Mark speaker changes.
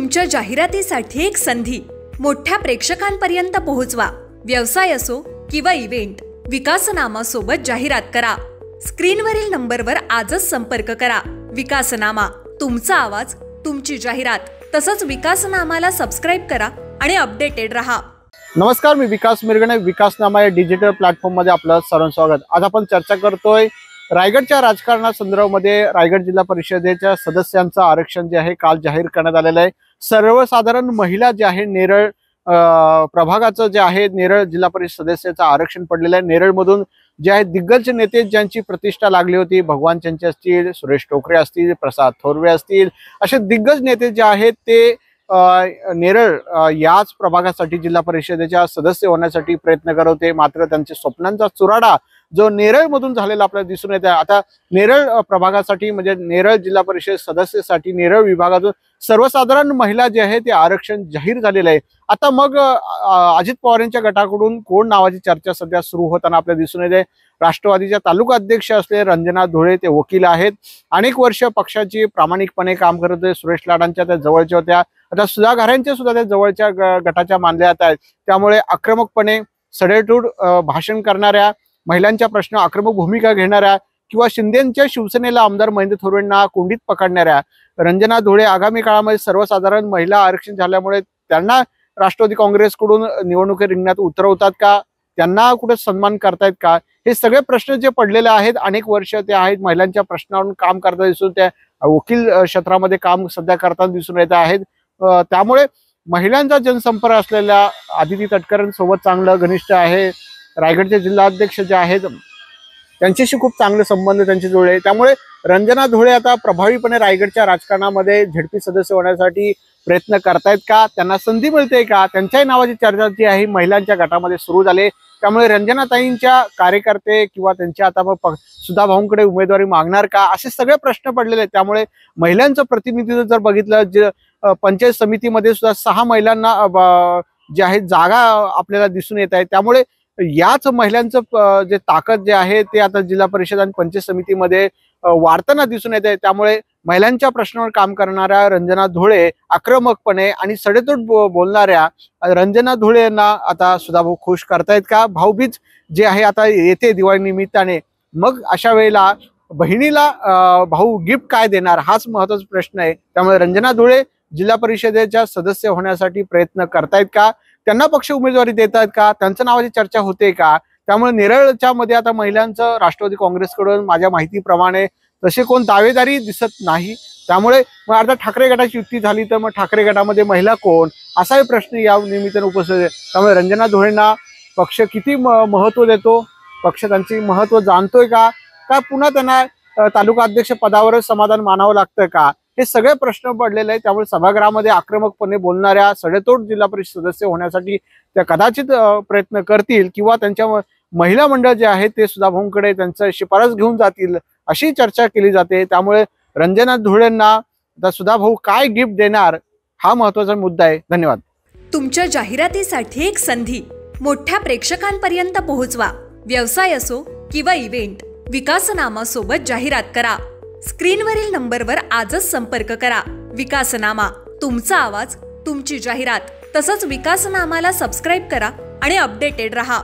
Speaker 1: तुमच्या जाहिरातीसाठी एक संधी मोठ्या प्रेक्षकांपर्यंत पोहोचवा। व्यवसाय असो किंवा इव्हेंट, विकासनामा सोबत जाहिरात करा। स्क्रीनवरील नंबरवर आजच संपर्क करा। विकासनामा, तुमचा आवाज, तुमची जाहिरात। तसंच विकासनामाला सबस्क्राइब करा आणि अपडेटेड रहा।
Speaker 2: नमस्कार, मी विकास मिरगणे। विकासनामा या डिजिटल प्लॅटफॉर्म मध्ये आपलं सर्वांचं स्वागत। आज आपण चर्चा करतोय रायगडच्या राजकारणासंदर्भामध्ये रायगड जिल्हा परिषदेच्या सदस्यांचं आरक्षण जे आहे काल जाहीर करण्यात आलेलं आहे। सर्वसाधारण महिला जे आहे नेरळ प्रभागाचं जे आहे नेरळ जिल्हा परिषद सदस्याचं आरक्षण पडलेलं आहे। नेरळमधून जे आहे दिग्गज नेते ज्यांची प्रतिष्ठा लागली होती, भगवान चंचे असतील, सुरेश टोकरे असतील, प्रसाद थोरवे असतील, असे दिग्गज नेते जे आहेत ते नेरळ याच प्रभागासाठी जिल्हा परिषदेच्या सदस्य होण्यासाठी प्रयत्न करत होते। मात्र त्यांच्या स्वप्नांचा चुराडा जो नेरळ मधून झालेला आपल्याला दिसून येत आहे। आता नेरळ प्रभागासाठी म्हणजे नेरळ जिल्हा परिषद सदस्यासाठी नेरळ विभागातून सर्वसाधारण महिला जे आहे ते आरक्षण जाहीर झालेलं आहे। आता मग अजित पवार यांच्या गटाकडून कोण नावाची चर्चा सध्या सुरू होताना आपल्याला दिसून येते। राष्ट्रवादीच्या तालुका अध्यक्ष असलेले रंजना धुळे ते वकील आहेत, अनेक वर्ष पक्षाची प्रामाणिकपणे काम करत होते। सुरेश लाडांच्या त्या जवळच्या होत्या, आता सुधा घाऱ्यांच्या सुद्धा त्या जवळच्या गटाच्या मानल्या जात आहेत। त्यामुळे आक्रमकपणे सडेतोड भाषण करणाऱ्या, महिलांच्या प्रश्न आक्रमक भूमिका घेणाऱ्या किंवा शिंदेच्या शिवसेनेला आमदार महेंद्र थोरवेंना कोंडीत पकडणाऱ्या रंजना धुळे आगामी काळामध्ये सर्वसाधारण महिला आरक्षण झाल्यामुळे त्यांना राष्ट्रवादी काँग्रेसकडून निवडणुकी रिंगणात उतरवतात का, त्यांना कुठे सन्मान करतायत का, हे सगळे प्रश्न जे पडलेले आहेत अनेक वर्ष ते आहेत। महिलांच्या प्रश्नावरून काम करता दिसून त्या वकील क्षेत्रामध्ये काम सध्या करताना दिसून येत आहेत। त्यामुळे महिलांचा जनसंपर्क असलेल्या आदिती तटकरेंसोबत चांगलं घनिष्ठ आहे। रायगडचे जिल्हाध्यक्ष जे आहेत त्यांच्याशी खूप चांगले संबंध त्यांचे जुळले। त्यामुळे रंजना धुळे आता प्रभावीपणे रायगडच्या राजकारणामध्ये झेडपी सदस्य होण्यासाठी प्रयत्न करतायत का, त्यांना संधी मिळते का, त्यांच्याही नावाची चर्चा जी आहे महिलांच्या गटामध्ये सुरू झाली। त्यामुळे रंजनाताईंच्या कार्यकर्ते किंवा त्यांच्या आता मग सुधा भाऊंकडे उमेदवारी मागणार का, असे सगळे प्रश्न पडलेले आहेत। त्यामुळे महिलांचं प्रतिनिधित्व जर बघितलं, जे पंचायत समितीमध्ये सुद्धा 6 महिलांना जे आहे जागा आपल्याला दिसून येत आहे। त्यामुळे याच महिलांचं जे ताकद जे आहे ते आता जिल्हा परिषद आणि पंचायत समितीमध्ये वाढताना दिसून येत आहे। त्यामुळे महिलांच्या प्रश्नावर काम करणाऱ्या रंजना धुळे आक्रमकपणे आणि सडेतोड बोलणाऱ्या रंजना धुळे यांना आता सुधाभाऊ खुश करतायत का? भाऊबीज जे आहे आता येते दिवाळी निमित्ताने, मग अशा वेळेला बहिणीला भाऊ गिफ्ट काय देणार हाच महत्त्वाचा प्रश्न आहे। त्यामुळे रंजना धुळे जिल्हा परिषदेच्या सदस्य होण्यासाठी प्रयत्न करतायत का, त्यांना पक्ष उमेदवारी देत आहेत का, त्यांच्या नावाची चर्चा होते का? त्यामुळे नेरळच्या मध्ये आता महिलांचं राष्ट्रवादी काँग्रेसकडून माझ्या माहितीप्रमाणे तसे कोण दावेदारी दिसत नाही। त्यामुळे मग आता ठाकरे गटाची युती झाली तर मग ठाकरे गटामध्ये महिला कोण, असाही प्रश्न या निमित्ताने उपस्थित आहे। त्यामुळे रंजना धुळेंना पक्ष किती महत्व देतो, पक्ष त्यांची महत्व जाणतोय का पुन्हा त्यांना तालुका अध्यक्ष पदावरच समाधान मानावं लागतं का, हे सगळे प्रश्न पडलेले आहेत। त्यामुळे सभागृहामध्ये आक्रमकपणे बोलणाऱ्या सडेतोड जिल्हा परिषद सदस्य होण्यासाठी त्या कदाचित प्रयत्न करतील किंवा त्यांच्या महिला मंडळ जे आहे ते सुधा भाऊंकडे त्यांचं शिफारस घेऊन जातील अशी चर्चा केली जाते। त्यामुळे रंजना धुळेंना आता सुधा भाऊ काय गिफ्ट देणार हा महत्त्वाचा मुद्दा आहे। धन्यवाद।
Speaker 1: तुमच्या जाहिरातीसाठी एक संधी मोठ्या प्रेक्षकांपर्यंत पोहोचवा। व्यवसाय असो किंवा इव्हेंट, विकासनामा सोबत जाहिरात करा। स्क्रीनवरील नंबरवर आजच संपर्क करा। विकासनामा, तुमचा आवाज, तुमची जाहिरात। तसंच विकासनामाला सबस्क्राइब करा आणि अपडेटेड रहा।